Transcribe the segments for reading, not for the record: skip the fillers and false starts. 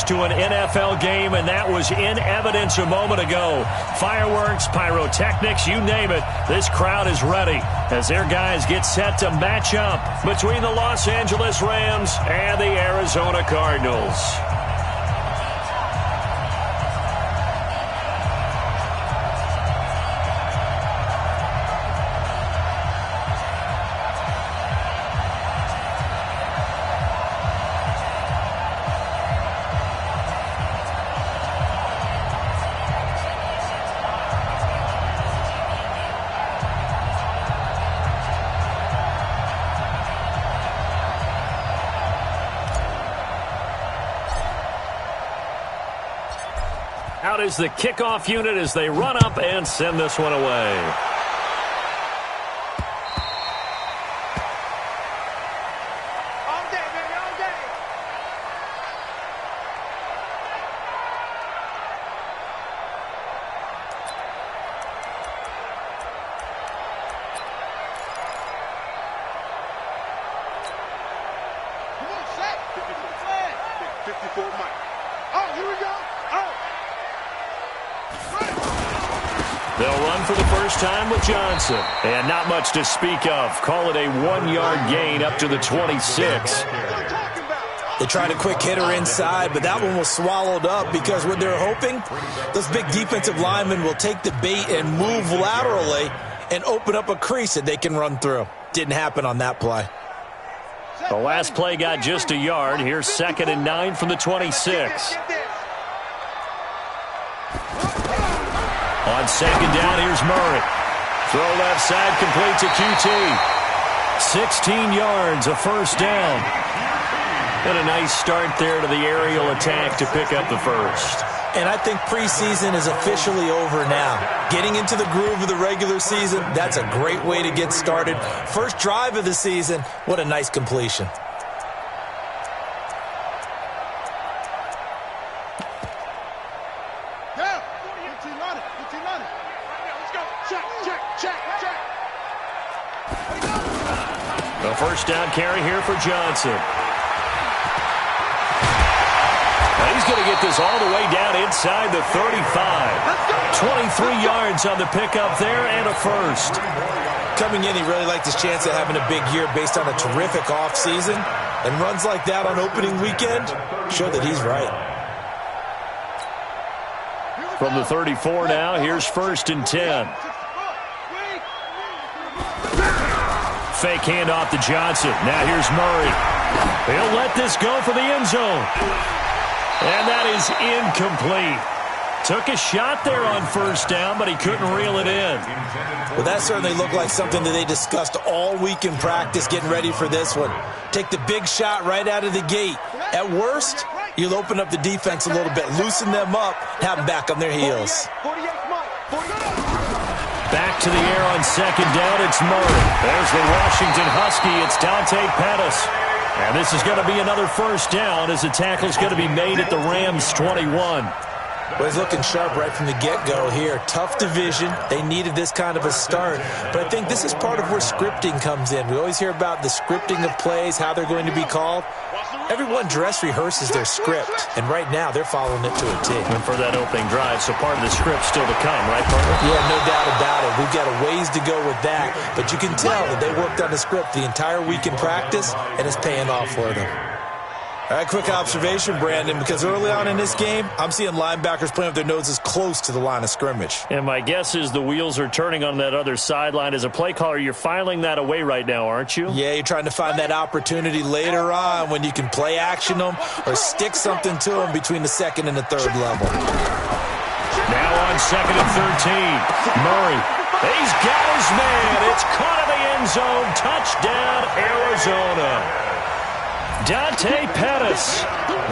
to an NFL game, and that was in evidence a moment ago. Fireworks, pyrotechnics, you name it. This crowd is ready as their guys get set to match up between the Los Angeles Rams and the Arizona Cardinals. Out is the kickoff unit as they run up and send this one away. They'll run for the first time with Johnson. And not much to speak of. Call it a 1-yard gain up to the 26. They tried a quick hitter inside, but that one was swallowed up because what they're hoping, those big defensive linemen will take the bait and move laterally and open up a crease that they can run through. Didn't happen on that play. The last play got just a yard. Here's 2nd and 9 from the 26. On 2nd down, here's Murray. Throw left side, complete to QT. 16 yards, a first down. And a nice start there to the aerial attack to pick up the first. And I think preseason is officially over now. Getting into the groove of the regular season, that's a great way to get started. First drive of the season, what a nice completion. The first down carry here for Johnson. Now he's going to get this all the way down inside the 35. 23 yards on the pickup there and a first. Coming in, he really liked his chance of having a big year based on a terrific offseason. And runs like that on opening weekend show that he's right. From the 34 now, here's 1st and 10. Fake handoff to Johnson. Now here's Murray. He'll let this go for the end zone. And that is incomplete. Took a shot there on first down, but he couldn't reel it in. Well, that certainly looked like something that they discussed all week in practice getting ready for this one. Take the big shot right out of the gate. At worst, you'll open up the defense a little bit, loosen them up, have them back on their heels. Back to the air on 2nd down, it's Murray. There's the Washington Husky, it's Dante Pettis. And this is going to be another first down as the tackle's going to be made at the Rams' 21. Well, he's looking sharp right from the get-go here. Tough division. They needed this kind of a start. But I think this is part of where scripting comes in. We always hear about the scripting of plays, how they're going to be called. Everyone dress rehearses their script, and right now they're following it to a T. And for that opening drive, so part of the script still to come, right, partner? Yeah, no doubt about it. We've got a ways to go with that, but you can tell that they worked on the script the entire week in practice, and it's paying off for them. All right, quick observation, Brandon, because early on in this game, I'm seeing linebackers playing with their noses close to the line of scrimmage. And my guess is the wheels are turning on that other sideline. As a play caller, you're filing that away right now, aren't you? Yeah, you're trying to find that opportunity later on when you can play action them or stick something to them between the 2nd and the 3rd level. Now on 2nd and 13, Murray. He's got his man. It's caught in the end zone. Touchdown, Arizona. Dante Pettis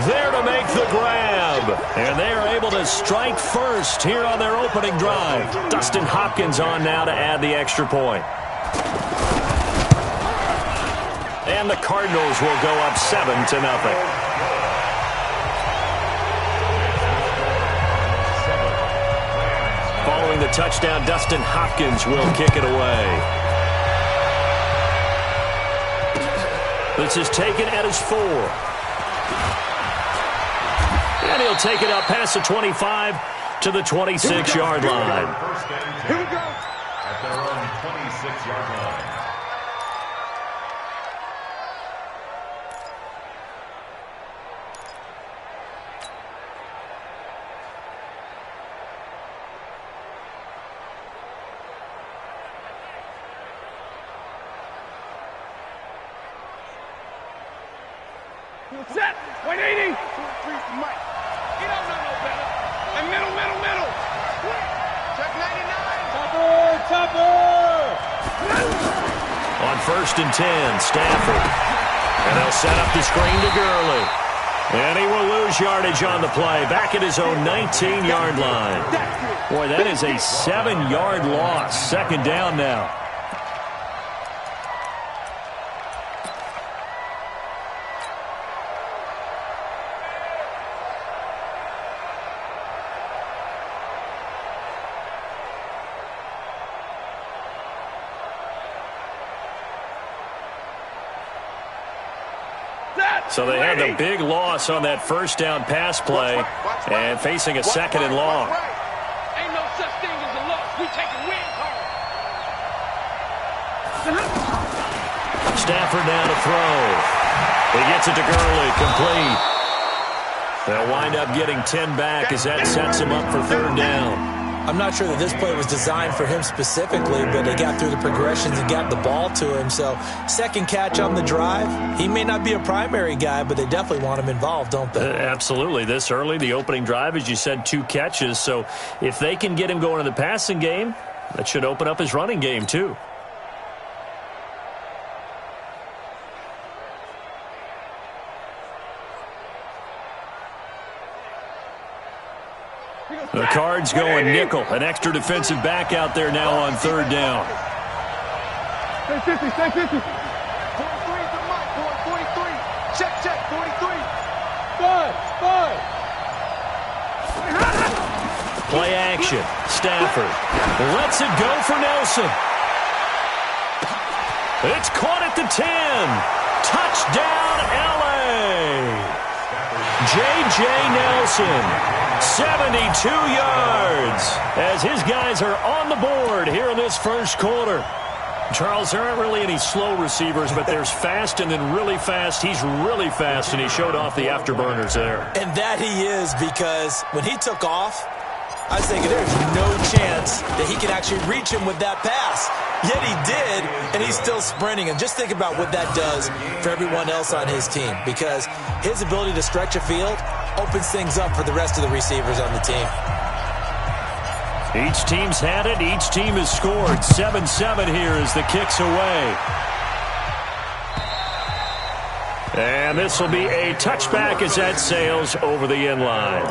there to make the grab. And they are able to strike first here on their opening drive. Dustin Hopkins on now to add the extra point. And the Cardinals will go up 7-0. Following the touchdown, Dustin Hopkins will kick it away. This is taken at his 4. And And he'll take it up past the 25 to the 26-yard line. Here we go. At their own 26-yard line. Set. 180. 2 3 for Mike. He don't know no better. And middle. Check 99. Topper. On 1st and 10, Stafford. And they'll set up the screen to Gurley. And he will lose yardage on the play. Back at his own 19-yard line. Boy, that is a 7-yard loss. 2nd down now. So they had the big loss on that 1st down pass play and facing a 2nd and long. Ain't no such thing as a loss. We take a win home. Stafford now to throw. He gets it to Gurley, complete. They'll wind up getting 10 back as that sets him up for 3rd down. I'm not sure that this play was designed for him specifically, but he got through the progressions and got the ball to him. So 2nd catch on the drive. He may not be a primary guy, but they definitely want him involved, don't they? Absolutely. This early, the opening drive, as you said, 2 catches. So if they can get him going in the passing game, that should open up his running game too. The Cards going nickel. An extra defensive back out there now on 3rd down. Stay 50. 43 for Mike. 43. Check. 43. Five. Play action. Stafford lets it go for Nelson. It's caught at the 10. Touchdown, L.A. J.J. Nelson. 72 yards as his guys are on the board here in this 1st quarter. Charles, there aren't really any slow receivers, but there's fast and then really fast. He's really fast, and he showed off the afterburners there. And that he is, because when he took off, I was thinking there's no chance that he can actually reach him with that pass. Yet he did, and he's still sprinting. And just think about what that does for everyone else on his team, because his ability to stretch a field opens things up for the rest of the receivers on the team. Each team's had it. Each team has scored. 7-7 here as the kick's away. And this will be a touchback as that sails over the end line.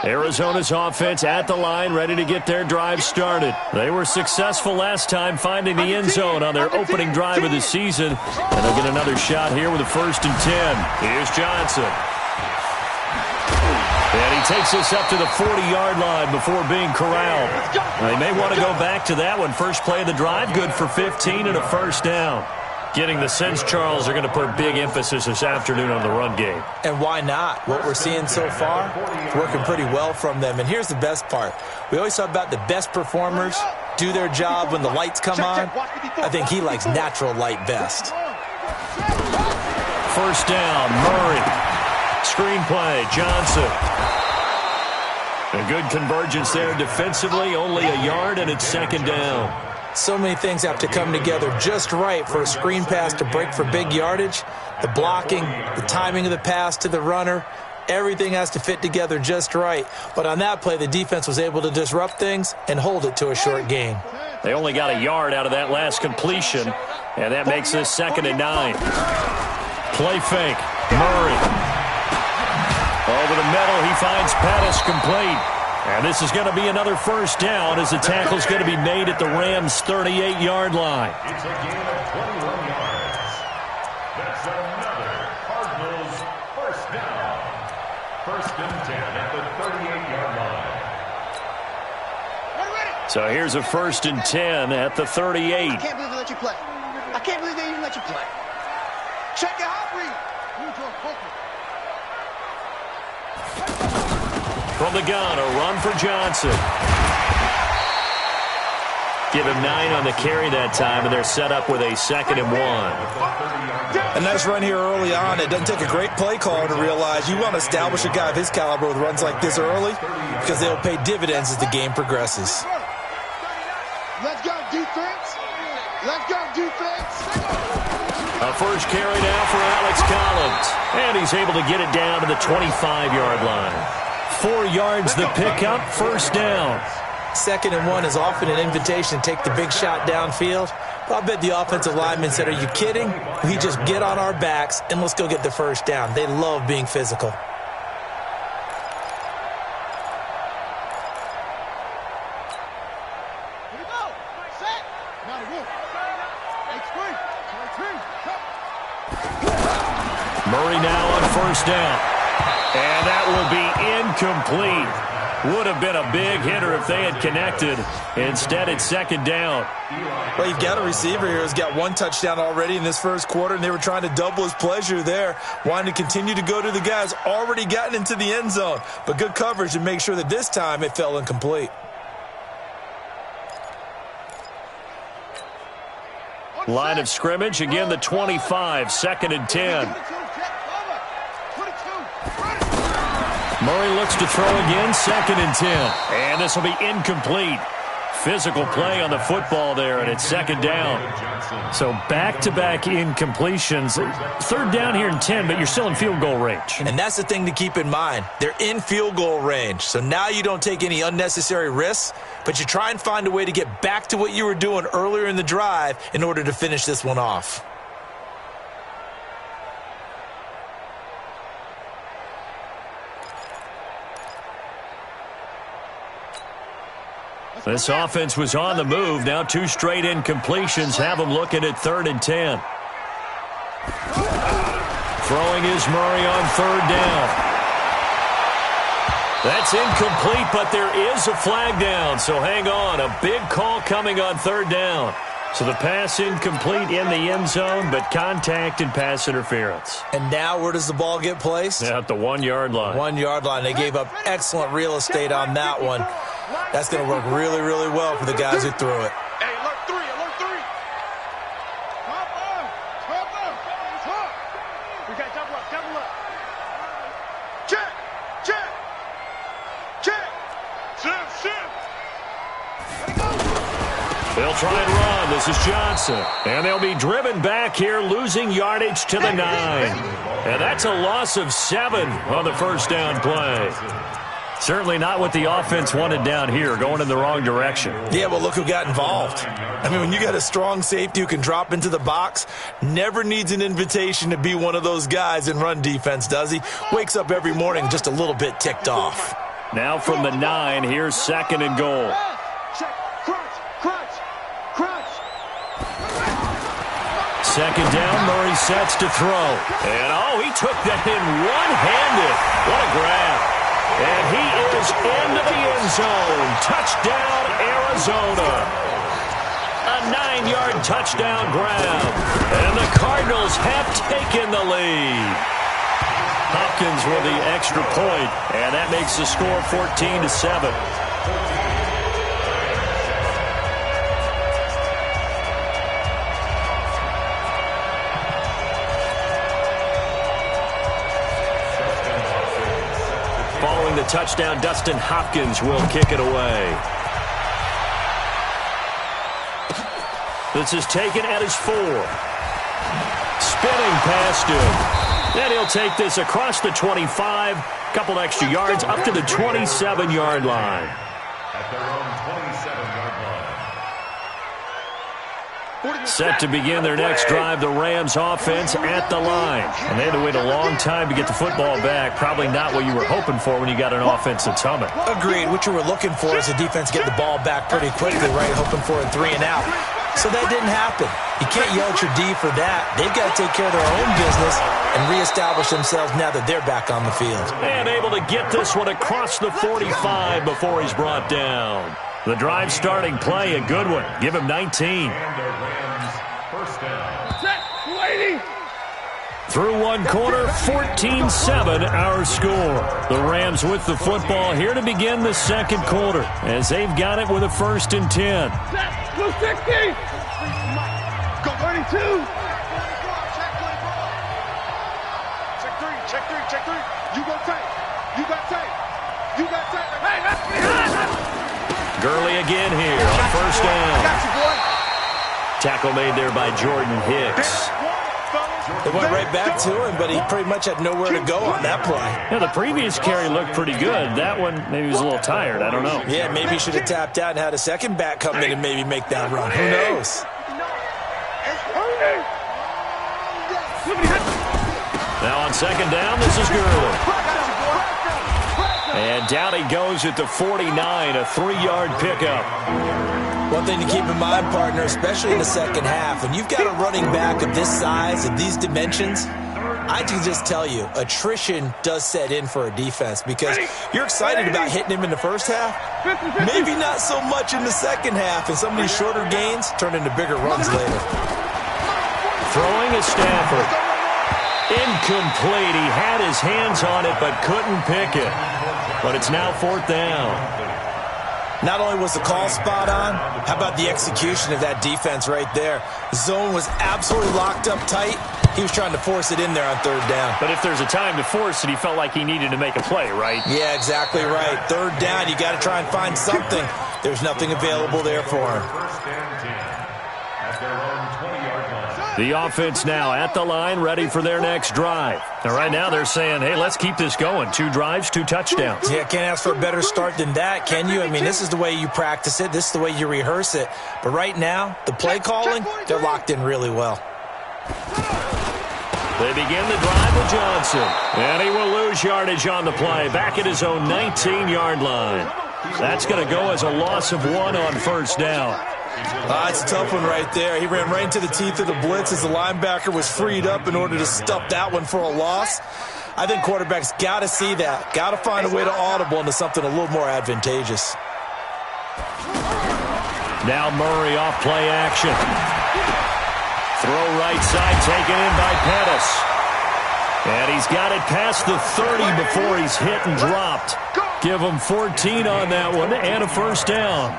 Arizona's offense at the line, ready to get their drive started. They were successful last time finding the end zone on their opening drive of the season. And they'll get another shot here with a 1st and 10. Here's Johnson. And he takes us up to the 40-yard line before being corralled. They may want to go back to that one. First play of the drive, good for 15 and a 1st down. Getting the sense, Charles, they're going to put big emphasis this afternoon on the run game. And why not? What we're seeing so far, it's working pretty well from them. And here's the best part. We always talk about the best performers do their job when the lights come on. I think he likes natural light best. 1st down, Murray. Screen play, Johnson. A good convergence there defensively, only a yard, and it's 2nd down. So many things have to come together just right for a screen pass to break for big yardage. The blocking, the timing of the pass to the runner, everything has to fit together just right. But on that play, the defense was able to disrupt things and hold it to a short gain. They only got a yard out of that last completion, and that makes this 2nd and 9. Play fake, Murray. Over the middle, he finds Pettis complete. And this is going to be another 1st down as the tackle's going to be made at the Rams' 38-yard line. It's a gain of 21 yards. That's another Cardinals 1st down. 1st and 10 at the 38-yard line. So here's a 1st and 10 at the 38. I can't believe they let you play. I can't believe they even let you play. Check your hot read. From the gun, a run for Johnson. Give him 9 on the carry that time, and they're set up with a 2nd and 1. A nice run here early on. It doesn't take a great play caller to realize you want to establish a guy of his caliber with runs like this early because they'll pay dividends as the game progresses. Let's go, defense. Let's go, defense. A first carry now for Alex Collins. And he's able to get it down to the 25-yard line. 4 yards the pickup, 1st down. 2nd and 1 is often an invitation to take the big shot downfield. But I bet the offensive lineman said, are you kidding? We just get on our backs and let's go get the 1st down. They love being physical. Murray now on 1st down. And that will be incomplete. Would have been a big hitter if they had connected. Instead, it's 2nd down. Well, you've got a receiver here who's got 1 touchdown already in this 1st quarter, and they were trying to double his pleasure there, wanting to continue to go to the guys already gotten into the end zone. But good coverage to make sure that this time it fell incomplete. Line of scrimmage, again the 25, 2nd and 10. Murray looks to throw again, 2nd and 10. And this will be incomplete. Physical play on the football there, and it's 2nd down. So back-to-back incompletions. 3rd down here and 10, but you're still in field goal range. And that's the thing to keep in mind. They're in field goal range. So now you don't take any unnecessary risks, but you try and find a way to get back to what you were doing earlier in the drive in order to finish this one off. This offense was on the move. Now 2 straight incompletions have them looking at 3rd and 10. Throwing is Murray on 3rd down. That's incomplete, but there is a flag down, so hang on. A big call coming on 3rd down. So the pass incomplete in the end zone, but contact and pass interference. And now where does the ball get placed? At the 1-yard line. 1-yard line. They gave up excellent real estate on that one. That's going to work really, really well for the guys who threw it. Hey, alert 3, alert 3. Top. We got double up. Check. Shift. They'll try and run. This is Johnson. And they'll be driven back here, losing yardage to the 9. And that's a loss of 7 on the 1st down play. Certainly not what the offense wanted down here, going in the wrong direction. Yeah, well, look who got involved. I mean, when you got a strong safety who can drop into the box, never needs an invitation to be one of those guys in run defense, does he? Wakes up every morning just a little bit ticked off. Now from the 9, here's 2nd and goal. Crunch. 2nd down, Murray sets to throw. And, he took that in one-handed. What a grab. And he is into the end zone. Touchdown, Arizona. A 9-yard touchdown grab. And the Cardinals have taken the lead. Hopkins with the extra point, and that makes the score 14-7. Following the touchdown, Dustin Hopkins will kick it away. This is taken at his 4. Spinning past him. And he'll take this across the 25. Couple extra yards up to the 27-yard line. At their own 27-yard line. Set to begin their next drive, the Rams offense at the line. And they had to wait a long time to get the football back. Probably not what you were hoping for when you got an offense that's humming. Agreed. What you were looking for is the defense get the ball back pretty quickly, right? Hoping for a 3 and out. So that didn't happen. You can't yell at your D for that. They've got to take care of their own business and reestablish themselves now that they're back on the field. And able to get this one across the 45 before he's brought down. The drive starting play, a good one. Give him 19. And the Rams first down. Waiting. Through one quarter, 14-7 our score. The Rams with the football here to begin the second quarter as they've got it with a 1st and 10. Go 60. Go 32. Check three. You go tight. You got tight. Hey, that's behind. Gurley again here on 1st down. Got you, boy. Tackle made there by Jordan Hicks. They went right back to him, but he pretty much had nowhere to go on that play. Yeah, the previous carry looked pretty good. That one, maybe he was a little tired. I don't know. Yeah, maybe he should have tapped out and had a second back come in and maybe make that run. Who knows? Now on 2nd down, this is Gurley. And down he goes at the 49, a 3-yard pickup. One thing to keep in mind, partner, especially in the second half, when you've got a running back of this size, of these dimensions, I can just tell you, attrition does set in for a defense because you're excited about hitting him in the first half, maybe not so much in the second half, and some of these shorter gains turn into bigger runs later. Throwing is Stafford. Incomplete. He had his hands on it but couldn't pick it. But it's now 4th down. Not only was the call spot on, how about the execution of that defense right there? Zone was absolutely locked up tight. He was trying to force it in there on 3rd down. But if there's a time to force it, he felt like he needed to make a play, right? Yeah, exactly right. 3rd down, you got to try and find something. There's nothing available there for him. 1st and 10 at their own 20-yard line. The offense now at the line, ready for their next drive. Now, right now they're saying, hey, let's keep this going. 2 drives, 2 touchdowns. Yeah, can't ask for a better start than that, can you? I mean, this is the way you practice it. This is the way you rehearse it. But right now, the play calling, they're locked in really well. They begin the drive with Johnson. And he will lose yardage on the play. Back at his own 19-yard line. That's going to go as a loss of 1 on 1st down. It's a tough one right there. He ran right into the teeth of the blitz as the linebacker was freed up in order to stuff that one for a loss. I think quarterbacks got to see that. Got to find a way to audible into something a little more advantageous. Now Murray off play action. Throw right side taken in by Pettis. And he's got it past the 30 before he's hit and dropped. Give him 14 on that one and a 1st down.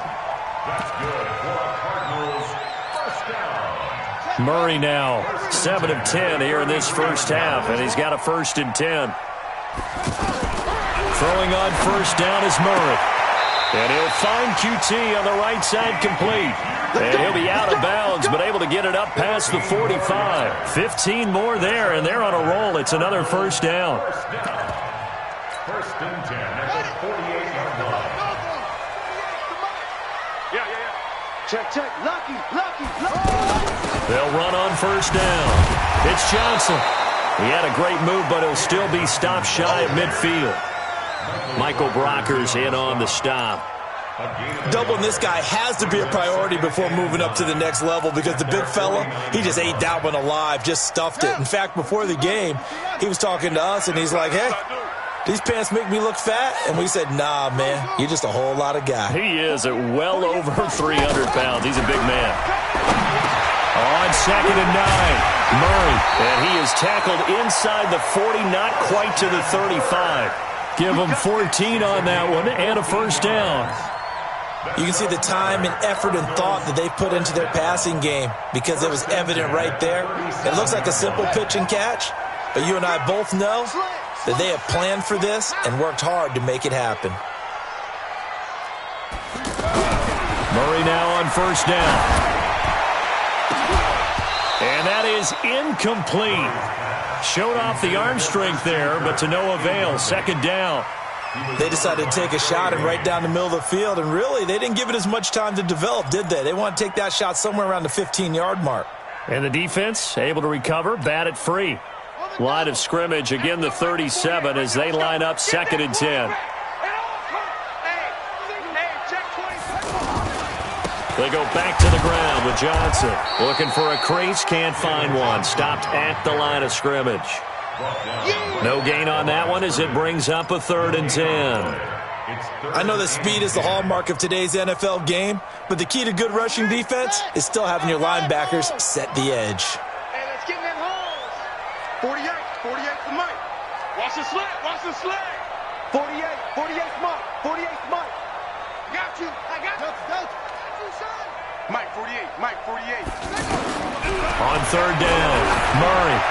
That's good for a Cardinals first down. Murray now 7 of 10 here in this first half, and he's got a 1st and 10. Throwing on 1st down is Murray. And he'll find QT on the right side complete. And he'll be out of bounds, but able to get it up past the 45. 15 more there, and they're on a roll. It's another 1st down. 1st and 10 at the 48-yard line. Check. Lucky. They'll run on 1st down. It's Johnson. He had a great move, but he'll still be stopped shy of midfield. Michael Brocker's in on the stop. Doubling this guy has to be a priority before moving up to the next level because the big fella, he just ate that one alive, just stuffed it. In fact, before the game, he was talking to us, and he's like, hey, these pants make me look fat? And we said, nah, man, you're just a whole lot of guy. He is at well over 300 pounds. He's a big man. On 2nd and 9, Murray. And he is tackled inside the 40, not quite to the 35. Give him 14 on that one and a 1st down. You can see the time and effort and thought that they put into their passing game because it was evident right there. It looks like a simple pitch and catch, but you and I both know that they have planned for this and worked hard to make it happen. Murray now on 1st down. And that is incomplete. Showed off the arm strength there, but to no avail. 2nd down. They decided to take a shot and right down the middle of the field, and really, they didn't give it as much time to develop, did they? They want to take that shot somewhere around the 15-yard mark. And the defense able to recover, bat it free. Line of scrimmage, again the 37 as they line up 2nd and 10. They go back to the ground with Johnson. Looking for a crease, can't find one. Stopped at the line of scrimmage. No gain on that one as it brings up a 3rd and 10. I know that speed is the hallmark of today's NFL game, but the key to good rushing defense is still having your linebackers set the edge. Hey, let's get in them holes. 48 for Mike. Watch the slant, watch the slant. 48's Mike, 48's Mike. Got you, I got you. Got you, son. Mike, 48. On third down, Murray.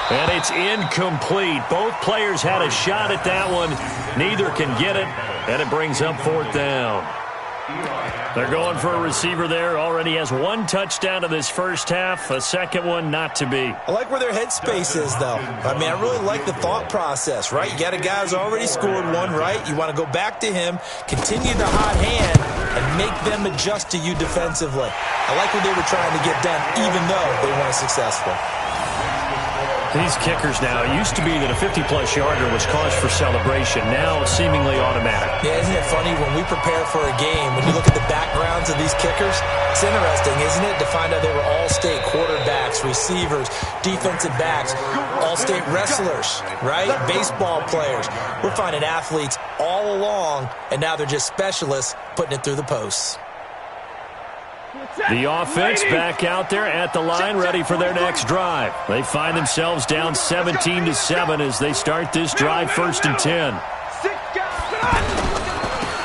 And it's incomplete. Both players had a shot at that one. Neither can get it, and it brings up fourth down. They're going for a receiver there. Already has one touchdown in this first half. A second one not to be. I like where their headspace is, though. I mean, I really like the thought process, right? You got a guy who's already scored one, right? You want to go back to him, continue the hot hand, and make them adjust to you defensively. I like what they were trying to get done, even though they weren't successful. These kickers now, it used to be that a 50-plus yarder was cause for celebration. Now seemingly automatic. Yeah, isn't it funny when we prepare for a game, when you look at the backgrounds of these kickers, it's interesting, isn't it, to find out they were all-state quarterbacks, receivers, defensive backs, all-state wrestlers, right? Baseball players. We're finding athletes all along, and now they're just specialists putting it through the posts. The offense back out there at the line, ready for their next drive. They find themselves down 17-7 as they start this drive, 1st and 10.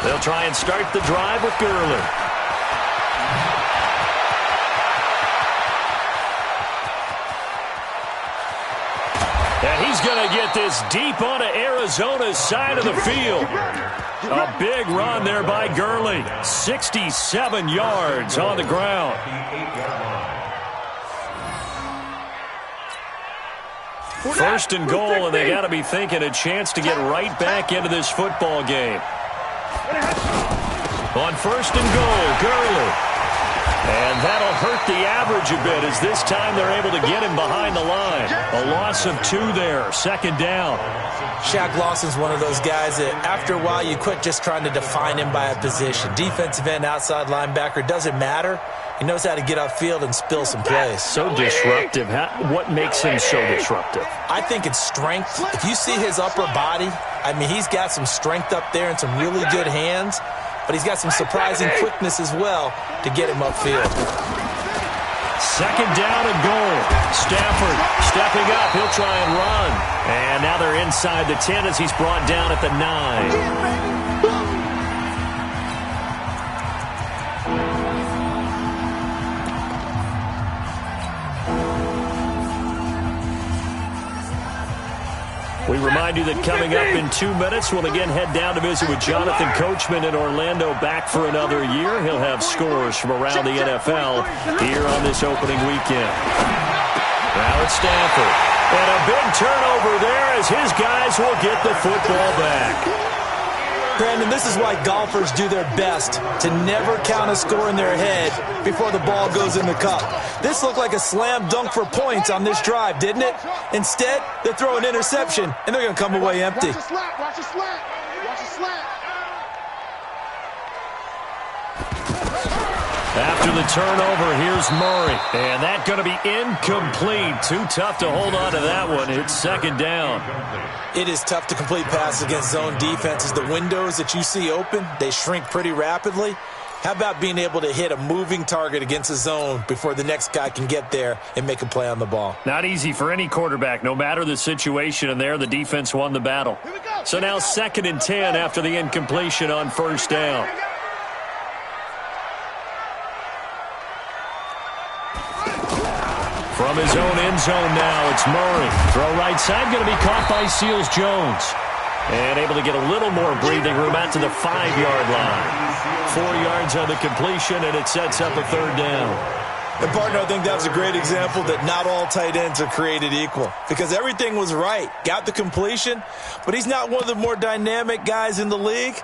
They'll try and start the drive with Gurley. And he's going to get this deep onto Arizona's side of the field. A big run there by Gurley. 67 yards on the ground. First and goal, and they got to be thinking a chance to get right back into this football game. On 1st and goal, Gurley. And that'll hurt the average a bit as this time they're able to get him behind the line. A loss of 2 there, 2nd down. Shaq Lawson's one of those guys that after a while you quit just trying to define him by a position. Defensive end, outside linebacker, doesn't matter. He knows how to get upfield and spill some plays. So disruptive. What makes him so disruptive? I think it's strength. If you see his upper body, I mean, he's got some strength up there and some really good hands, but he's got some surprising quickness as well to get him upfield. 2nd down and goal. Stafford stepping up. He'll try and run. And now they're inside the 10 as he's brought down at the 9. We remind you that coming up in 2 minutes, we'll again head down to visit with Jonathan Coachman in Orlando, back for another year. He'll have scores from around the NFL here on this opening weekend. Now it's Stafford. And a big turnover there as his guys will get the football back. Brandon, this is why golfers do their best to never count a score in their head before the ball goes in the cup. This looked like a slam dunk for points on this drive, didn't it? Instead, they throw an interception, and they're going to come away empty. Watch the slant, watch the slant, watch the slant. After the turnover, here's Murray. And that's going to be incomplete. Too tough to hold on to that one. It's 2nd down. It is tough to complete passes against zone defenses. The windows that you see open, they shrink pretty rapidly. How about being able to hit a moving target against a zone before the next guy can get there and make a play on the ball? Not easy for any quarterback, no matter the situation. And there, the defense won the battle. So now 2nd and 10 after the incompletion on 1st down. From his own end zone now, it's Murray. Throw right side, going to be caught by Seals-Jones. And able to get a little more breathing room out to the 5-yard line. 4 yards on the completion, and it sets up a 3rd down. And, partner, I think that was a great example that not all tight ends are created equal. Because everything was right. Got the completion, but he's not one of the more dynamic guys in the league.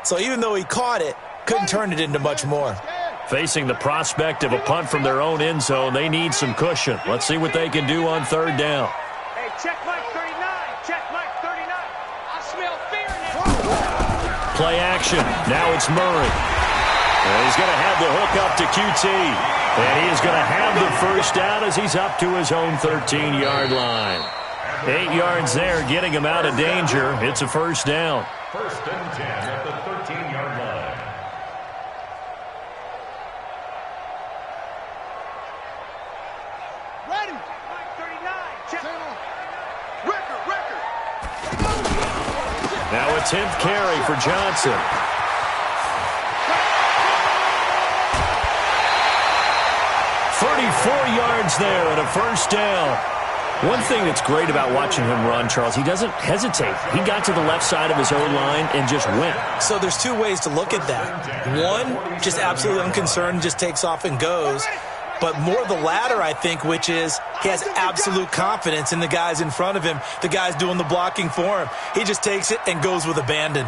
So even though he caught it, couldn't turn it into much more. Facing the prospect of a punt from their own end zone, they need some cushion. Let's see what they can do on 3rd down. Hey, check Mike 39. Check Mike 39. I smell fear in it. Play action. Now it's Murray. And he's going to have the hook up to QT. And he is going to have the 1st down as he's up to his own 13-yard line. 8 yards there, getting him out of danger. It's a first down. First and 10 at the 13-yard line. Ready. 39. Check. Record. Now a 10th carry for Johnson. Yards there and a first down. One thing that's great about watching him run, Charles, he doesn't hesitate. He got to the left side of his own line and just went. So there's two ways to look at that. One, just absolutely unconcerned, just takes off and goes. But more the latter, I think, which is he has absolute confidence in the guys in front of him, the guys doing the blocking for him. He just takes it and goes with abandon.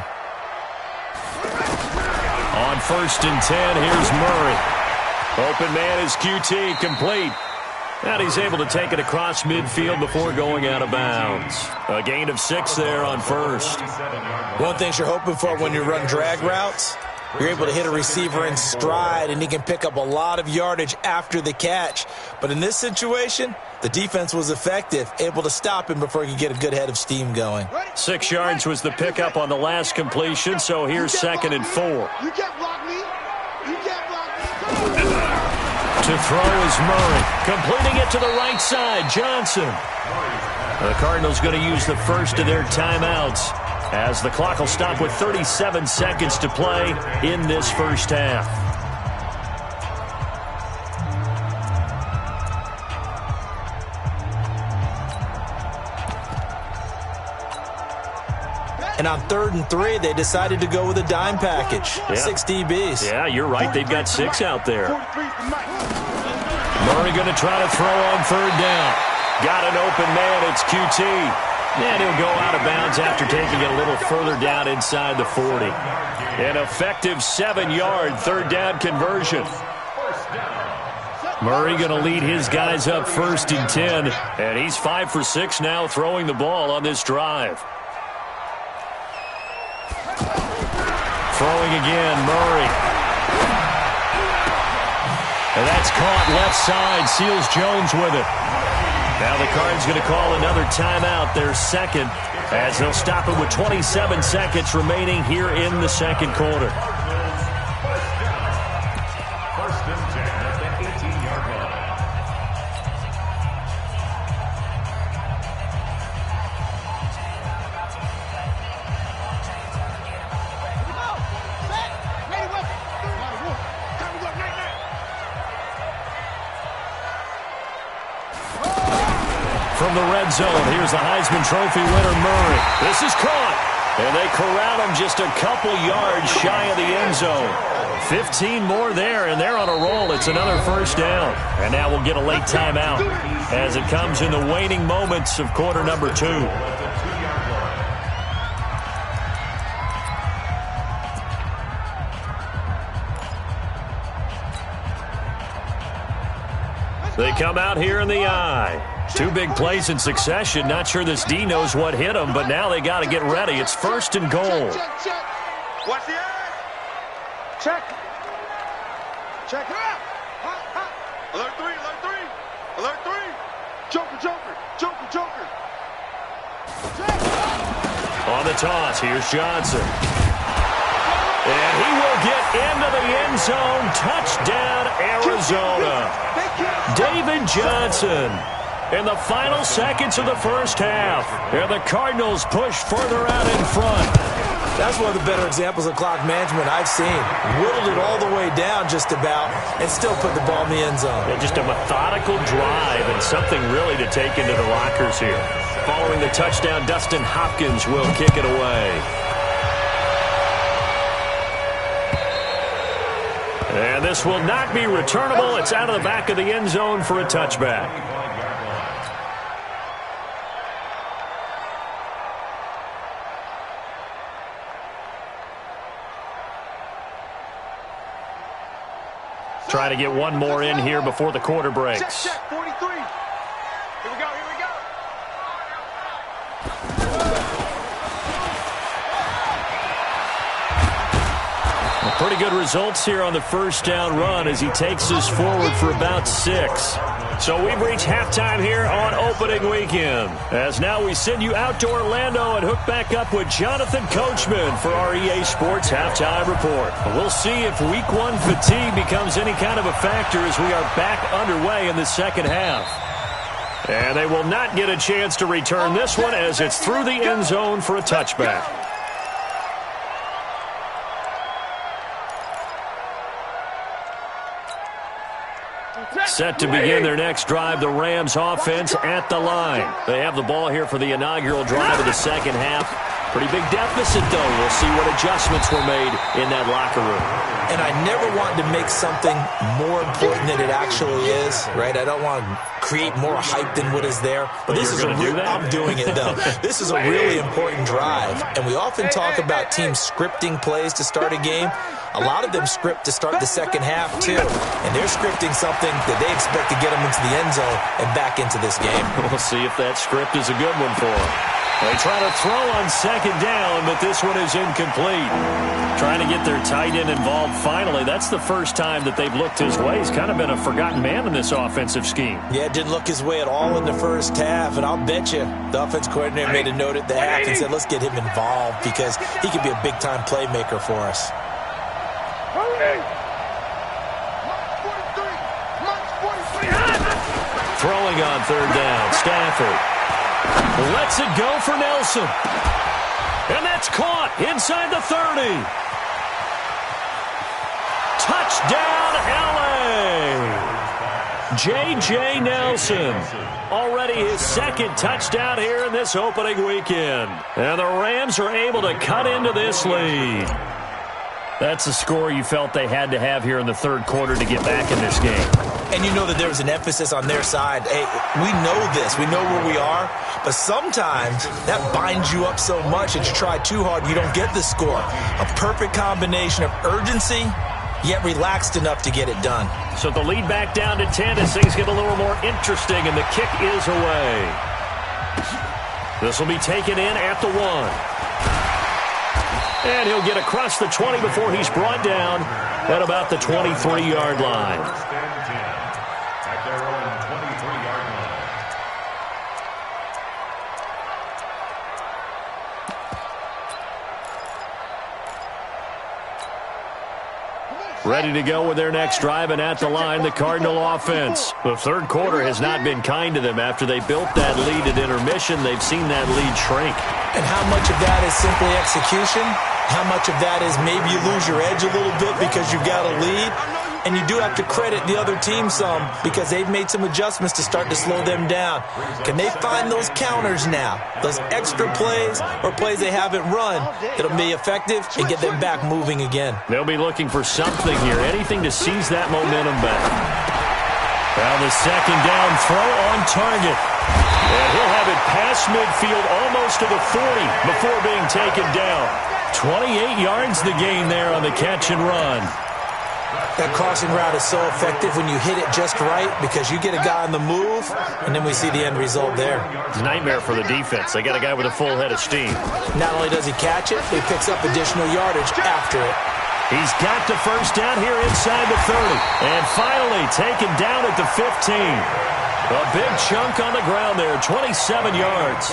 On first and 10, here's Murray. Open man is QT, complete. And he's able to take it across midfield before going out of bounds. A gain of 6 there on first. One thing you're hoping for when you run drag routes, you're able to hit a receiver in stride, and he can pick up a lot of yardage after the catch. But in this situation, the defense was effective, able to stop him before he could get a good head of steam going. 6 yards was the pickup on the last completion, so here's second and 4. You can't block me. You can't block me. To throw is Murray. Completing it to the right side, Johnson. The Cardinals going to use the first of their timeouts as the clock will stop with 37 seconds to play in this first half. And on 3rd and 3, they decided to go with a dime package. Yeah. 6 DBs. Yeah, you're right. They've got 6 out there. Murray going to try to throw on 3rd down. Got an open man. It's QT. And he'll go out of bounds after taking it a little further down inside the 40. An effective 7-yard 3rd down conversion. Murray going to lead his guys up 1st and 10. And he's 5 for 6 now throwing the ball on this drive. Throwing again, Murray. And that's caught left side. Seals Jones with it. Now the Cards going to call another timeout, their second, as they'll stop it with 27 seconds remaining here in the second quarter. First and 10 at the 18-yard line. From the red zone, here's the Heisman Trophy winner, Murray. This is caught, and they corral him just a couple yards shy of the end zone. 15 more there, and they're on a roll. It's another first down. And now we'll get a late timeout as it comes in the waning moments of quarter number 2. They come out here in the eye. 2 big plays in succession. Not sure this D knows what hit him, but now they got to get ready. It's 1st and goal. Check. Watch the eyes. Check. Check it out. Alert 3. Alert 3. Joker. On the toss, here's Johnson. And he will get into the end zone. Touchdown, Arizona. David Johnson in the final seconds of the first half. And the Cardinals push further out in front. That's one of the better examples of clock management I've seen. Whittled it all the way down just about and still put the ball in the end zone. Yeah, just a methodical drive and something really to take into the lockers here. Following the touchdown, Dustin Hopkins will kick it away. And this will not be returnable. It's out of the back of the end zone for a touchback. Try to get one more in here before the quarter breaks. Check. 43. Here we go. Pretty good results here on the first down run as he takes us forward for about 6. So we've reached halftime here on opening weekend. As now we send you out to Orlando and hook back up with Jonathan Coachman for our EA Sports Halftime Report. We'll see if Week 1 fatigue becomes any kind of a factor as we are back underway in the second half. And they will not get a chance to return this one as it's through the end zone for a touchback. Set to begin their next drive, the Rams offense at the line. They have the ball here for the inaugural drive of the second half. Pretty big deficit, though. We'll see what adjustments were made in that locker room. And I never want to make something more important than it actually is, right? I don't want to create more hype than what is there. But this is I'm doing it, though. This is a really important drive. And we often talk about teams scripting plays to start a game. A lot of them script to start the second half, too. And they're scripting something that they expect to get them into the end zone and back into this game. We'll see if that script is a good one for them. They try to throw on second down, but this one is incomplete. Trying to get their tight end involved finally. That's the first time that they've looked his way. He's kind of been a forgotten man in this offensive scheme. Yeah, it didn't look his way at all in the first half, and I'll bet you the offense coordinator made a note at the half and said, let's get him involved because he could be a big-time playmaker for us. Throwing on third down, Stafford lets it go for Nelson. And that's caught inside the 30. Touchdown, L.A. J.J. Nelson. Already his second touchdown here in this opening weekend. And the Rams are able to cut into this lead. That's a score you felt they had to have here in the third quarter to get back in this game. And you know that there was an emphasis on their side. Hey, we know this. We know where we are. But sometimes that binds you up so much that you try too hard, you don't get the score. A perfect combination of urgency, yet relaxed enough to get it done. So the lead back down to 10 as things get a little more interesting, and the kick is away. This will be taken in at the 1. And he'll get across the 20 before he's brought down at about the 23-yard line. At their own 23-yard line. Ready to go with their next drive, and at the line, the Cardinal offense. The third quarter has not been kind to them. After they built that lead at intermission, they've seen that lead shrink. And how much of that is simply execution? How much of that is maybe you lose your edge a little bit because you've got a lead? And you do have to credit the other team some because they've made some adjustments to start to slow them down. Can they find those counters now, those extra plays or plays they haven't run that'll be effective and get them back moving again? They'll be looking for something here, anything to seize that momentum back. Now the second down throw on target. And he'll have it past midfield almost to the 40 before being taken down. 28 yards the gain there on the catch and run. That crossing route is so effective when you hit it just right because you get a guy on the move, and then we see the end result there. It's a nightmare for the defense. They got a guy with a full head of steam. Not only does he catch it, he picks up additional yardage after it. He's got the first down here inside the 30. And finally taken down at the 15. A big chunk on the ground there, 27 yards.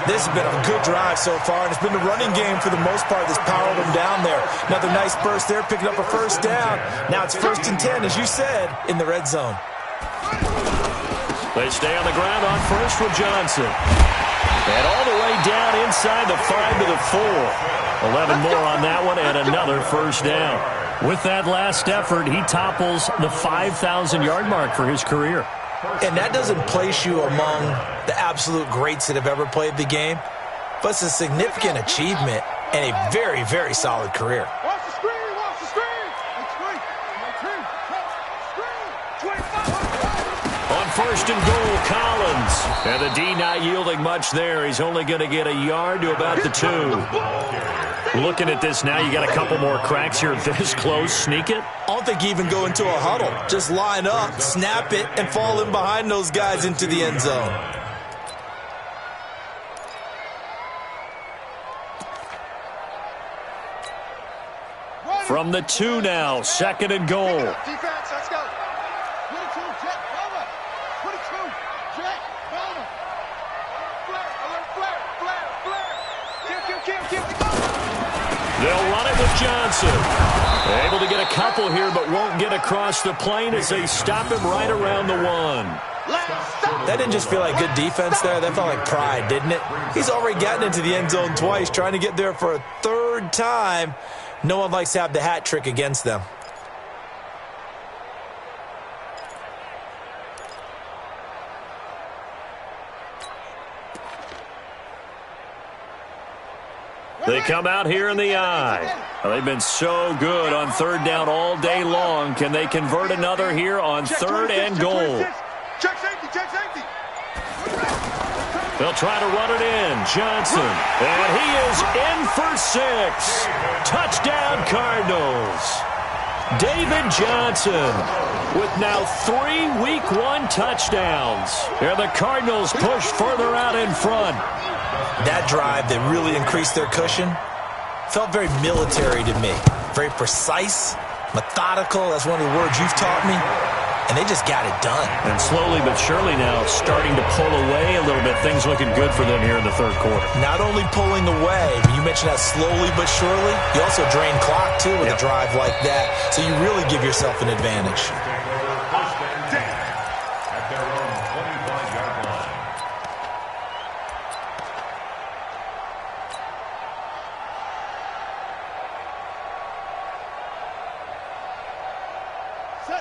This has been a good drive so far, and it's been the running game for the most part that's powered them down there. Another nice burst there, picking up a first down. Now it's 1st and 10, as you said, in the red zone. They stay on the ground on first with Johnson. And all the way down inside the 5 to the 4. 11 more on that one, and another first down. With that last effort, he topples the 5,000-yard mark for his career. And that doesn't place you among the absolute greats that have ever played the game, but it's a significant achievement and a very, very solid career. Watch the screen, watch the screen. On first and goal, Collins. And the D not yielding much there. He's only going to get a yard to about the 2. Looking at this now, you got a couple more cracks here this close. Sneak it. I don't think you even go into a huddle. Just line up, snap it, and fall in behind those guys into the end zone. From the 2 now, 2nd and goal. Defense, let's go. 22, jet, cover. 22, jet, cover. Flare, alert, flare, flare, flare. Kill. They'll run it with Johnson. Able to get a couple here, but won't get across the plane as they stop him right around the 1. That didn't just feel like good defense there. That felt like pride, didn't it? He's already gotten into the end zone twice, trying to get there for a 3rd time. No one likes to have the hat trick against them. They come out here in the eye. Well, they've been so good on 3rd down all day long. Can they convert another here on 3rd and goal? Check safety. They'll try to run it in. Johnson. And he is in for 6. Touchdown, Cardinals. David Johnson with now 3 Week 1 touchdowns. And the Cardinals push further out in front. That drive that really increased their cushion felt very military to me. Very precise, methodical. That's one of the words you've taught me. And they just got it done. And slowly but surely now starting to pull away a little bit. Things looking good for them here in the 3rd quarter. Not only pulling away, but you mentioned that slowly but surely. You also drain clock, too, with a drive like that. So you really give yourself an advantage. At their own 25-yard line.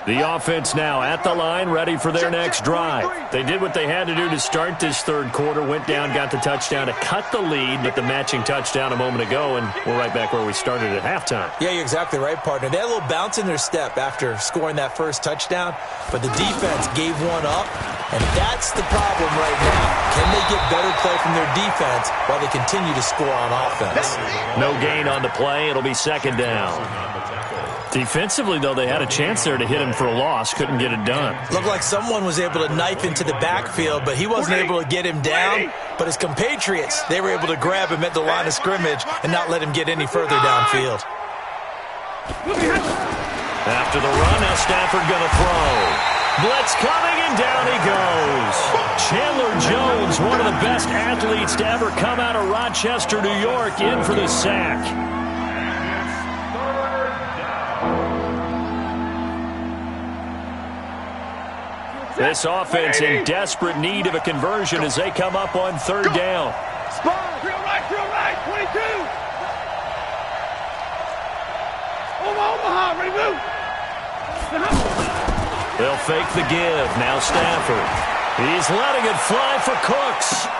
The offense now at the line, ready for their next drive. They did what they had to do to start this 3rd quarter, went down, got the touchdown to cut the lead, but the matching touchdown a moment ago, and we're right back where we started at halftime. Yeah, you're exactly right, partner. They had a little bounce in their step after scoring that first touchdown, but the defense gave one up, and that's the problem right now. Can they get better play from their defense while they continue to score on offense? No gain on the play. It'll be 2nd down. Defensively, though, they had a chance there to hit him for a loss. Couldn't get it done. Looked like someone was able to knife into the backfield, but he wasn't able to get him down. But his compatriots, they were able to grab him at the line of scrimmage and not let him get any further downfield. After the run, now Stafford going to throw. Blitz coming, and down he goes. Chandler Jones, one of the best athletes to ever come out of Rochester, New York, in for the sack. This offense in desperate need of a conversion as they come up on 3rd down. Spot. Real right, 22. Omaha, ready to move. They'll fake the give. Now Stafford. He's letting it fly for Cooks.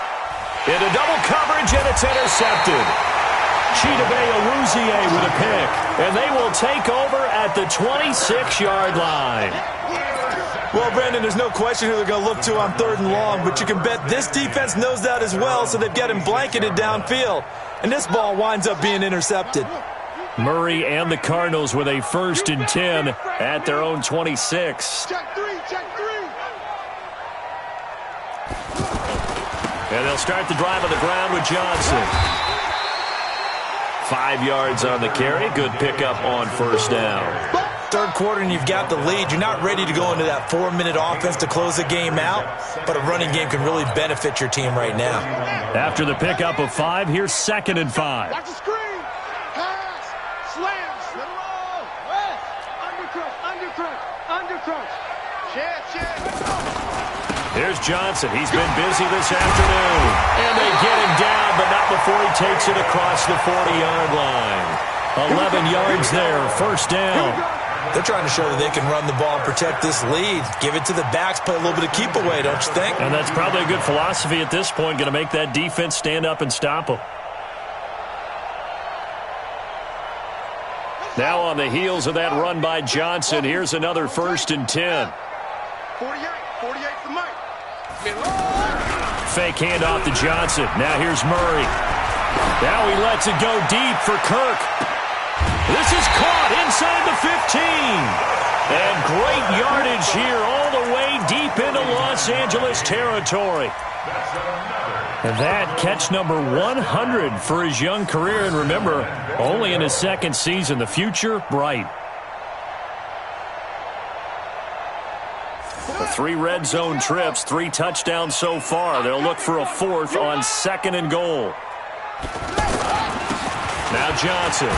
Into double coverage, and it's intercepted. Chidobe Awuzie with a pick. And they will take over at the 26-yard line. Well, Brandon, there's no question who they're going to look to on 3rd and long, but you can bet this defense knows that as well, so they've got him blanketed downfield. And this ball winds up being intercepted. Murray and the Cardinals with a 1st and 10 at their own 26. Check 3. And they'll start the drive on the ground with Johnson. 5 yards on the carry. Good pickup on 1st down. 3rd quarter and you've got the lead. You're not ready to go into that 4-minute offense to close the game out, but a running game can really benefit your team right now. After the pickup of 5, here's 2nd and 5. Watch the screen. Pass. Slams. Let it roll. Undercrunch. Chance. Here's Johnson. He's been busy this afternoon. And they get him down, but not before he takes it across the 40-yard line. 11 yards there, 1st down. They're trying to show that they can run the ball and protect this lead. Give it to the backs, play a little bit of keep away, don't you think? And that's probably a good philosophy at this point, going to make that defense stand up and stop them. Now on the heels of that run by Johnson, here's another 1st and 10. 48 for Mike. Fake handoff to Johnson. Now here's Murray. Now he lets it go deep for Kirk. This is caught inside the 15. And great yardage here all the way deep into Los Los Angeles territory. And that catch number 100 for his young career. And remember, only in his second season. The future, bright. The 3 red zone trips, 3 touchdowns so far. They'll look for a 4th on 2nd and goal. Now Johnson.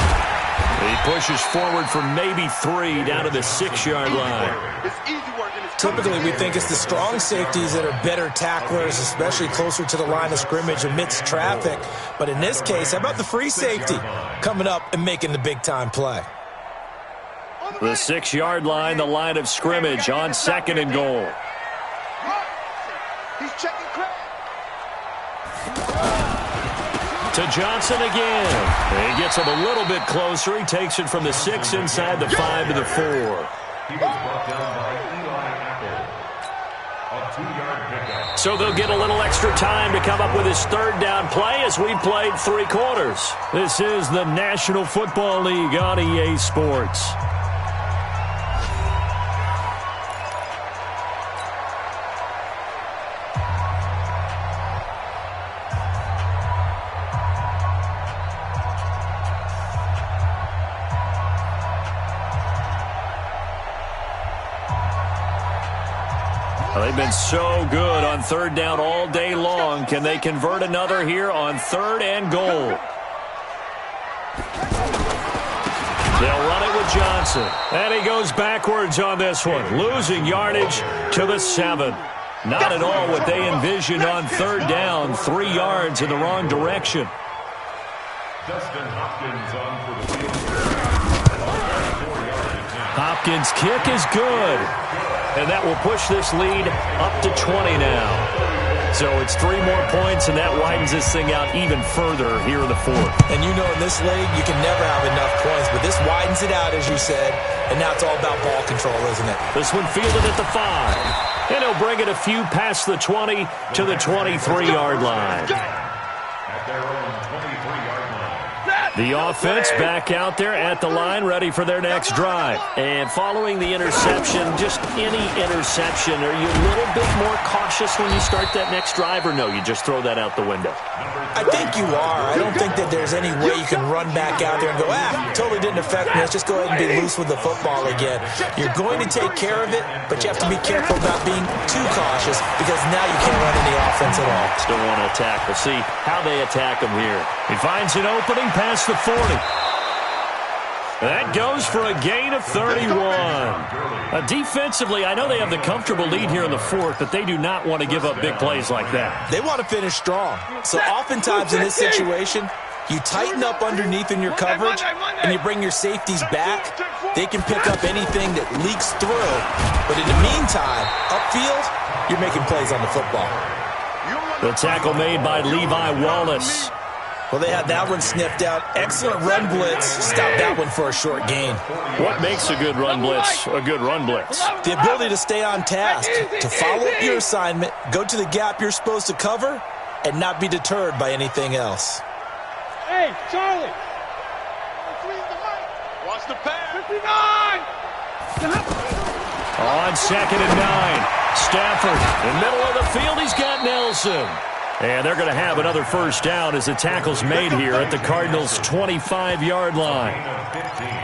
He pushes forward for maybe 3 down to the 6-yard line. Typically, we think it's the strong safeties that are better tacklers, especially closer to the line of scrimmage amidst traffic. But in this case, how about the free safety coming up and making the big-time play? The 6-yard line, the line of scrimmage on 2nd and goal. He's checking crack. To Johnson again. He gets him a little bit closer. He takes it from the 6 inside the 5 to the 4. He was brought down by Eli Apple. A 2-yard pickup. So they'll get a little extra time to come up with his 3rd down play as we played 3 quarters. This is the National Football League on EA Sports. They've been so good on 3rd down all day long. Can they convert another here on 3rd and goal? They'll run it with Johnson. And he goes backwards on this one, losing yardage to the 7. Not at all what they envisioned on 3rd down. 3 yards in the wrong direction. Dustin Hopkins on for the field. Hopkins' kick is good. And that will push this lead up to 20 now. So it's 3 more points, and that widens this thing out even further here in the 4th. And you know in this league, you can never have enough points, but this widens it out, as you said, and now it's all about ball control, isn't it? This one fielded at the 5. And he'll bring it a few past the 20 to the 23-yard line. At their own 23-yard line. The offense back out there at the line, ready for their next drive. And following the interception, just any interception, are you a little bit more cautious when you start that next drive, or no, you just throw that out the window? I think you are. I don't think that there's any way you can run back out there and go, totally didn't affect me. Let's just go ahead and be loose with the football again. You're going to take care of it, but you have to be careful about being too cautious because now you can't run any offense at all. Still want to attack. We'll see how they attack him here. He finds an opening past the 40. That goes for a gain of 31. Defensively, I know they have the comfortable lead here in the 4th, but they do not want to give up big plays like that. They want to finish strong. So oftentimes in this situation, you tighten up underneath in your coverage, and you bring your safeties back. They can pick up anything that leaks through. But in the meantime, upfield, you're making plays on the football. The tackle made by Levi Wallace. Well, they had that one sniffed out. Excellent run blitz. Stop that one for a short gain. What makes a good run blitz a good run blitz? The ability to stay on task, to follow up your assignment, go to the gap you're supposed to cover, and not be deterred by anything else. Hey, Charlie. Watch the pass. 59. On 2nd and 9. Stafford in the middle of the field. He's got Nelson. And they're going to have another 1st down as the tackle's made here at the Cardinals' 25-yard line.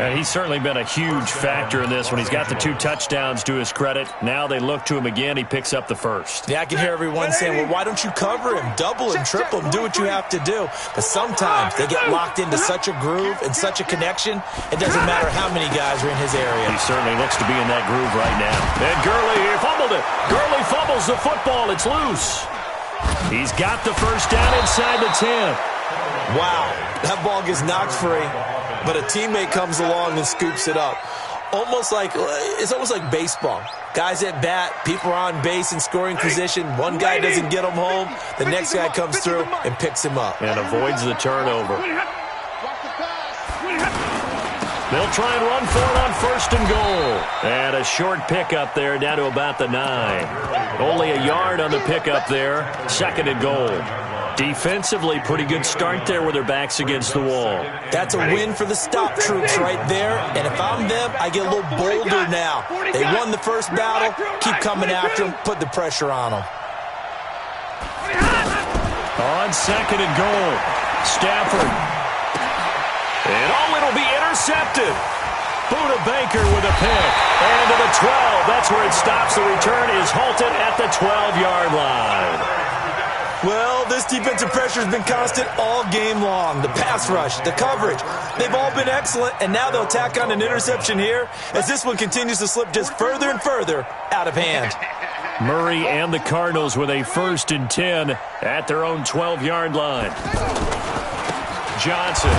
And he's certainly been a huge factor in this when he's got the 2 touchdowns to his credit. Now they look to him again. He picks up the 1st. Yeah, I can hear everyone saying, well, why don't you cover him, double him, triple him, do what you have to do. But sometimes they get locked into such a groove and such a connection, it doesn't matter how many guys are in his area. He certainly looks to be in that groove right now. And Gurley here fumbled it. Gurley fumbles the football. It's loose. He's got the 1st down inside the 10. Wow, that ball gets knocked free, but a teammate comes along and scoops it up. It's almost like baseball. Guys at bat, people are on base in scoring position. One guy doesn't get him home. The next guy comes through and picks him up. And avoids the turnover. They'll try and run for it on 1st and goal. And a short pickup there down to about the 9. Only a yard on the pickup there. 2nd and goal. Defensively, pretty good start there with their backs against the wall. That's a win for the stop troops right there. And if I'm them, I get a little bolder now. They won the first battle. Keep coming after them. Put the pressure on them. On second and goal, Stafford. And it'll be intercepted. Buda Baker with a pick. And to the 12. That's where it stops. The return is halted at the 12-yard line. Well, this defensive pressure has been constant all game long. The pass rush, the coverage, they've all been excellent, and now they'll tack on an interception here as this one continues to slip just further and further out of hand. Murray and the Cardinals with a 1st and 10 at their own 12-yard line. Johnson.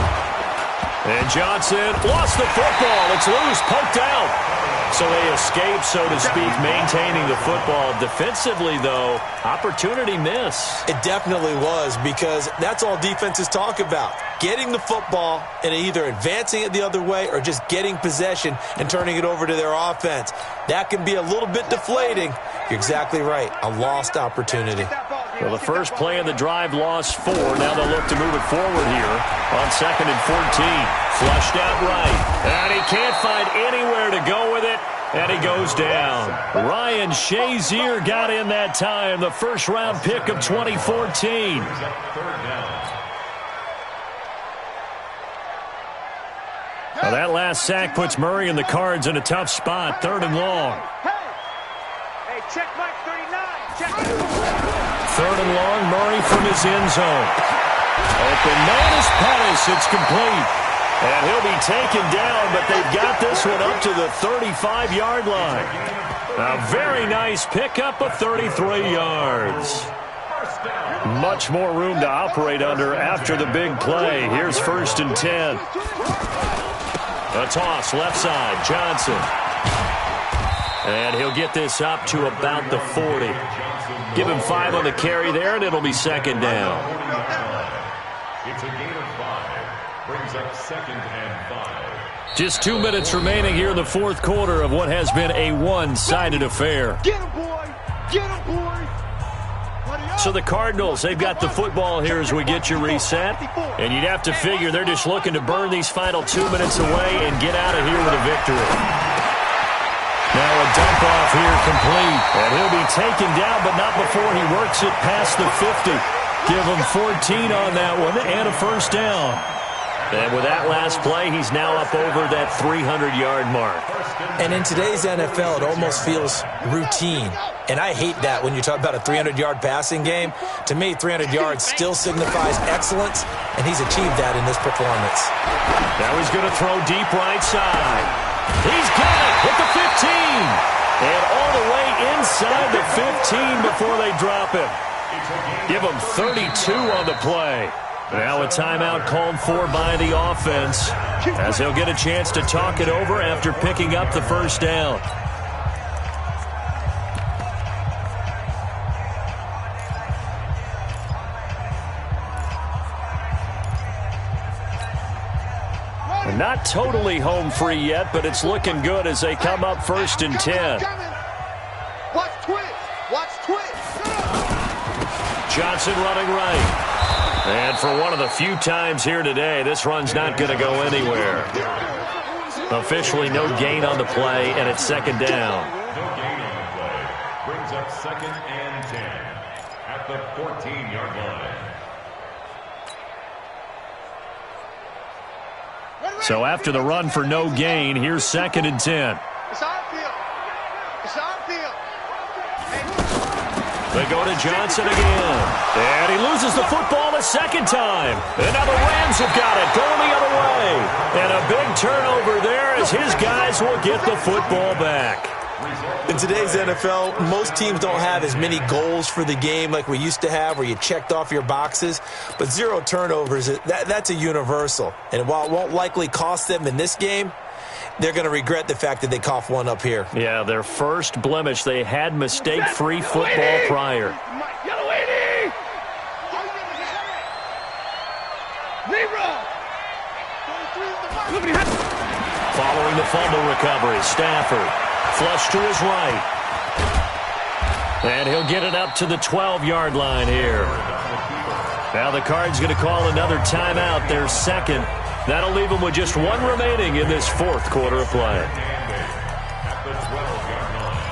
And Johnson lost the football. It's loose, poked out. So they escape, so to speak, maintaining the football. Defensively, though, opportunity miss. It definitely was, because that's all defenses talk about. Getting the football and either advancing it the other way or just getting possession and turning it over to their offense. That can be a little bit deflating. You're exactly right. A lost opportunity. Well, the first play of the drive lost 4. Now they'll look to move it forward here on 2nd and 14. Flushed out right. And he can't find anywhere to go with it. And he goes down. Ryan Shazier got in that time. The first-round pick of 2014. Well, that last sack puts Murray and the Cards in a tough spot. 3rd and long. Hey, check Mike 39. Check. 3rd and long, Murray from his end zone. Open man is Pettis. It's complete. And he'll be taken down, but they've got this one up to the 35-yard line. A very nice pickup of 33 yards. Much more room to operate under after the big play. Here's 1st and 10. A toss, left side, Johnson. And he'll get this up to about the 40. Give him 5 on the carry there, and it'll be 2nd down. It's a gain of 5. Brings up 2nd and 5. Just 2 minutes remaining here in the 4th quarter of what has been a one-sided affair. Get him, boy. Get him, boy. So the Cardinals, they've got the football here as we get you reset. And you'd have to figure they're just looking to burn these final 2 minutes away and get out of here with a victory. Now a dump off here complete. And he'll be taken down, but not before he works it past the 50. Give him 14 on that one and a 1st down. And with that last play, he's now up over that 300-yard mark. And in today's NFL, it almost feels routine. And I hate that when you talk about a 300-yard passing game. To me, 300 yards still signifies excellence, and he's achieved that in this performance. Now he's going to throw deep right side. He's got it at the 15. And all the way inside the 15 before they drop him. Give him 32 on the play. Now a timeout called for by the offense as he'll get a chance to talk it over after picking up the 1st down. Not totally home free yet, but it's looking good as they come up 1st and 10. Watch twist. Watch twist. Johnson running right. And for one of the few times here today, this run's not going to go anywhere. Officially no gain on the play, and it's 2nd down. No gain on the play. Brings up 2nd and 10 at the 14-yard line. So after the run for no gain, here's 2nd and 10. It's our field. It's our field. They go to Johnson again. And he loses the football a 2nd time. And now the Rams have got it, going the other way. And a big turnover there as his guys will get the football back. In today's NFL, most teams don't have as many goals for the game like we used to have where you checked off your boxes. But 0 turnovers, that's a universal. And while it won't likely cost them in this game, they're going to regret the fact that they coughed one up here. Yeah, their first blemish. They had mistake-free football prior. Yellow 80! Leroy! Following the fumble recovery, Stafford. Flush to his right. And he'll get it up to the 12-yard line here. Now the Cards going to call another timeout, their second. That'll leave them with just one remaining in this fourth quarter of play. At the 12-yard line.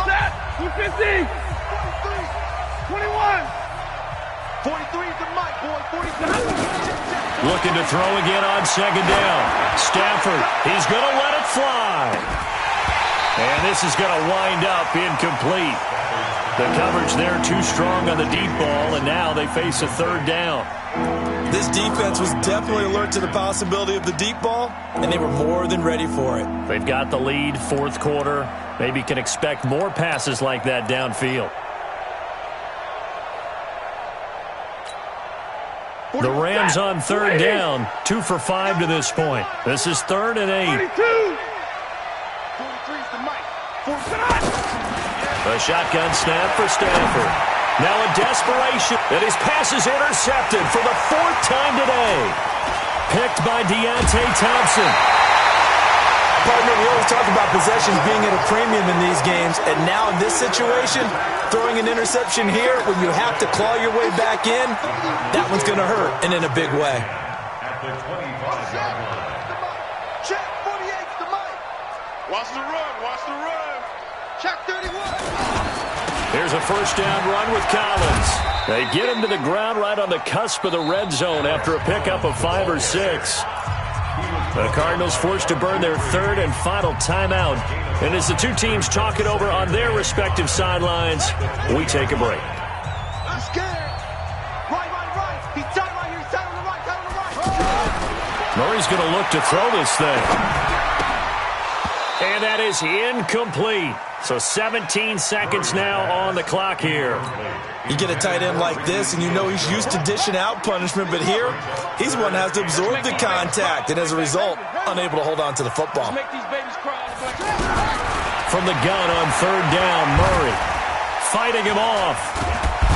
Set. 250. 43. 21. 43 is the mic, boy. 43. Looking to throw again on second down. Stafford, he's going to let it fly. And this is going to wind up incomplete. The coverage there too strong on the deep ball, and now they face a third down. This defense was definitely alert to the possibility of the deep ball, and they were more than ready for it. They've got the lead, fourth quarter. Maybe can expect more passes like that downfield. The Rams on third down, 2 for 5 to this point. This is 3rd and 8. 42. 43 is the mic. 45. A shotgun snap for Stafford. Now in desperation, and his pass is intercepted for the 4th time today. Picked by Deontay Thompson. Partner, we always talk about possessions being at a premium in these games, and now in this situation, throwing an interception here when you have to claw your way back in, that one's going to hurt, and in a big way. At the 25-yard line. Check 48's the mic. Watch the run. Watch the run. Check 31. Here's a first down run with Collins. They get him to the ground right on the cusp of the red zone after a pickup of 5 or 6. The Cardinals forced to burn their 3rd and final timeout. And as the two teams talk it over on their respective sidelines, we take a break. I'm scared. Right. He's tight right here. He's tight on the right. Tight on the right. Murray's going to look to throw this thing. And that is incomplete. So 17 seconds now on the clock here. You get a tight end like this, and you know he's used to dishing out punishment, but here, he's the one that has to absorb the contact, and as a result, unable to hold on to the football. Make these babies cry. From the gun on third down, Murray fighting him off.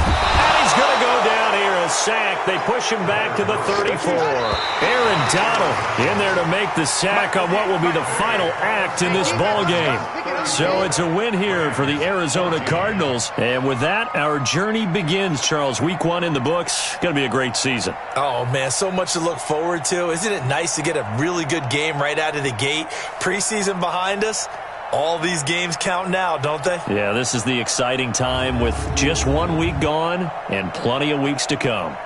And he's going to go down here, a sack. They push him back to the 34. Aaron Donald in there to make the sack on what will be the final act in this ball game. So it's a win here for the Arizona Cardinals. And with that, our journey begins, Charles. Week 1 in the books. Going to be a great season. Oh, man, so much to look forward to. Isn't it nice to get a really good game right out of the gate? Preseason behind us. All these games count now, don't they? Yeah, this is the exciting time with just 1 week gone and plenty of weeks to come.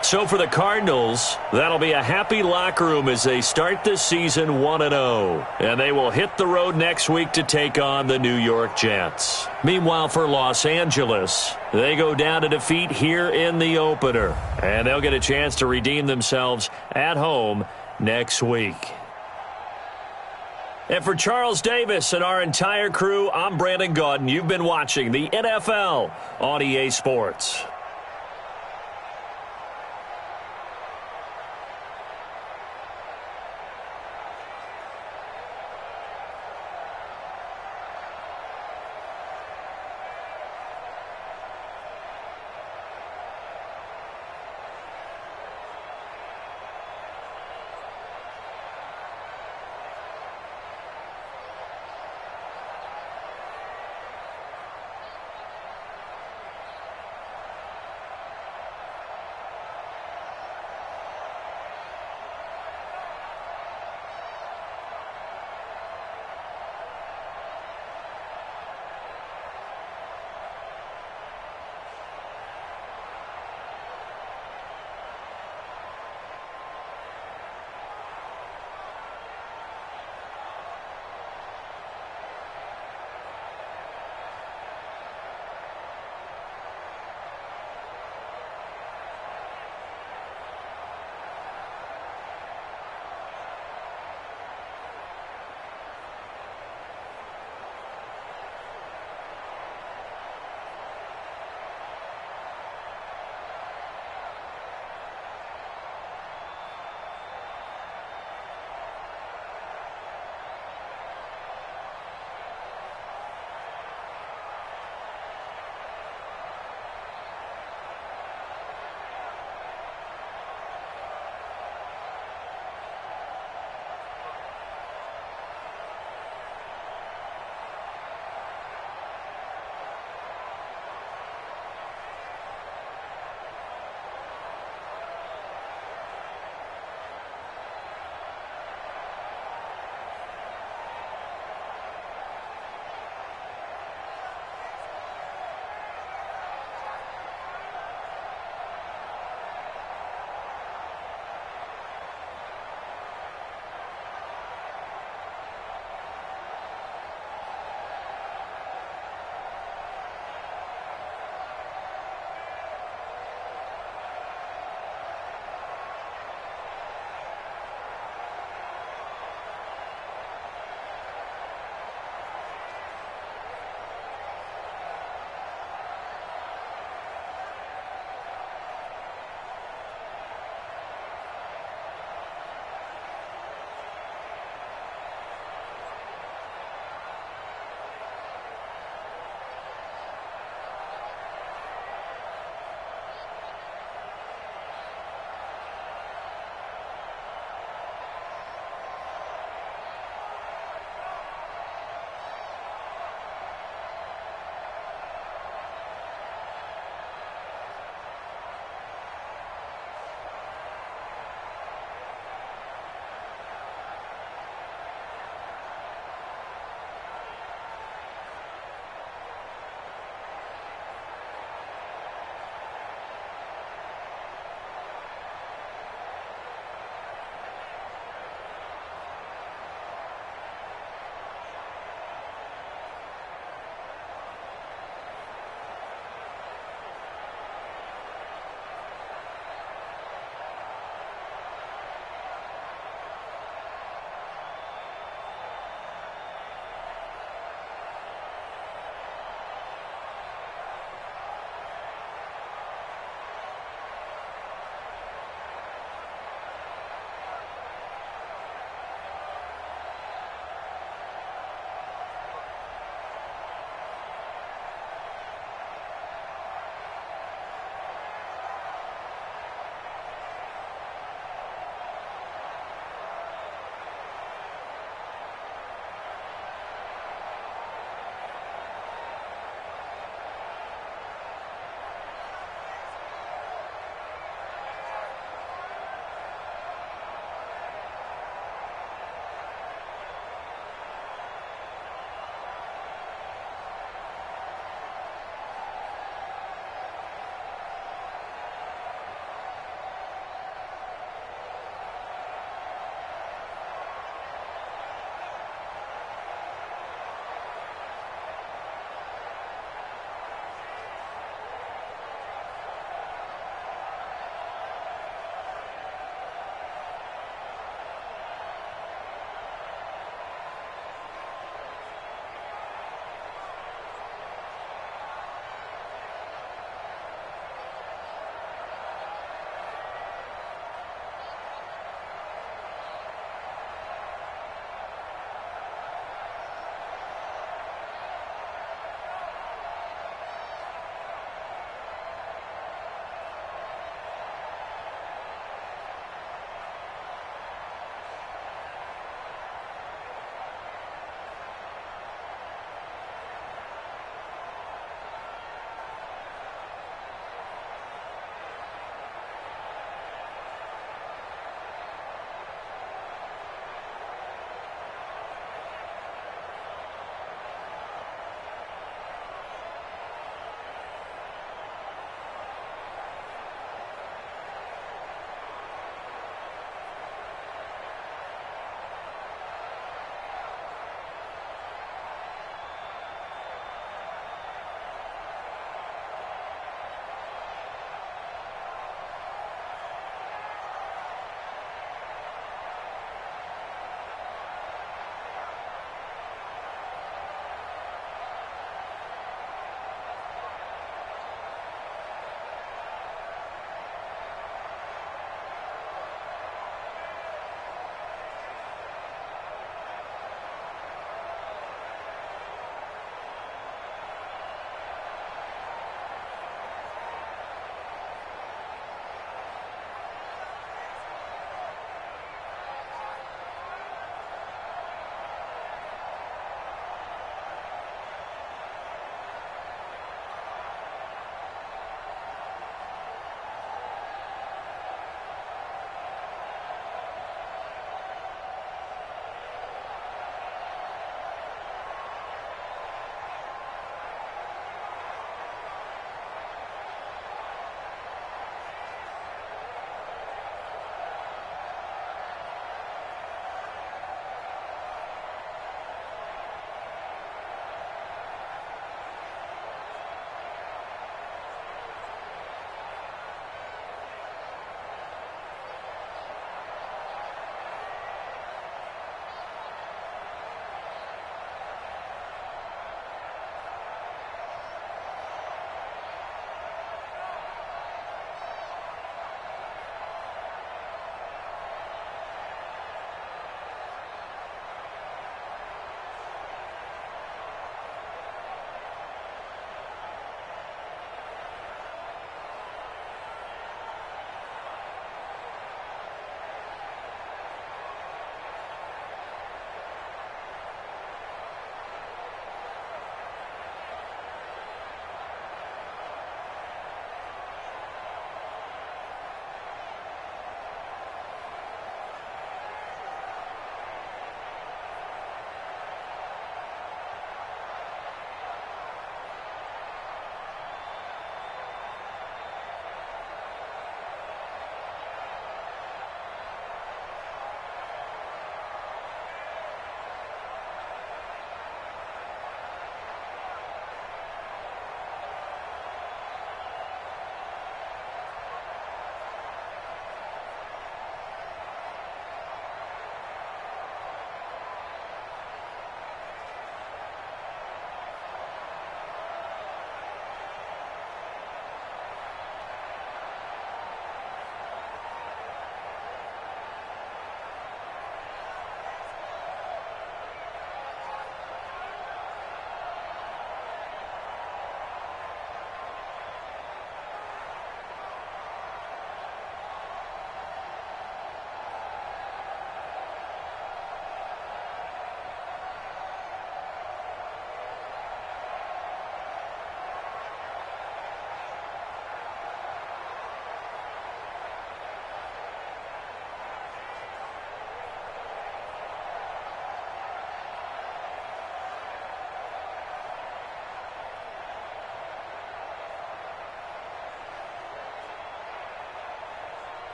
So for the Cardinals, that'll be a happy locker room as they start this season 1-0. And they will hit the road next week to take on the New York Jets. Meanwhile, for Los Angeles, they go down to defeat here in the opener. And they'll get a chance to redeem themselves at home next week. And for Charles Davis and our entire crew, I'm Brandon Gaudin. You've been watching the NFL on EA Sports.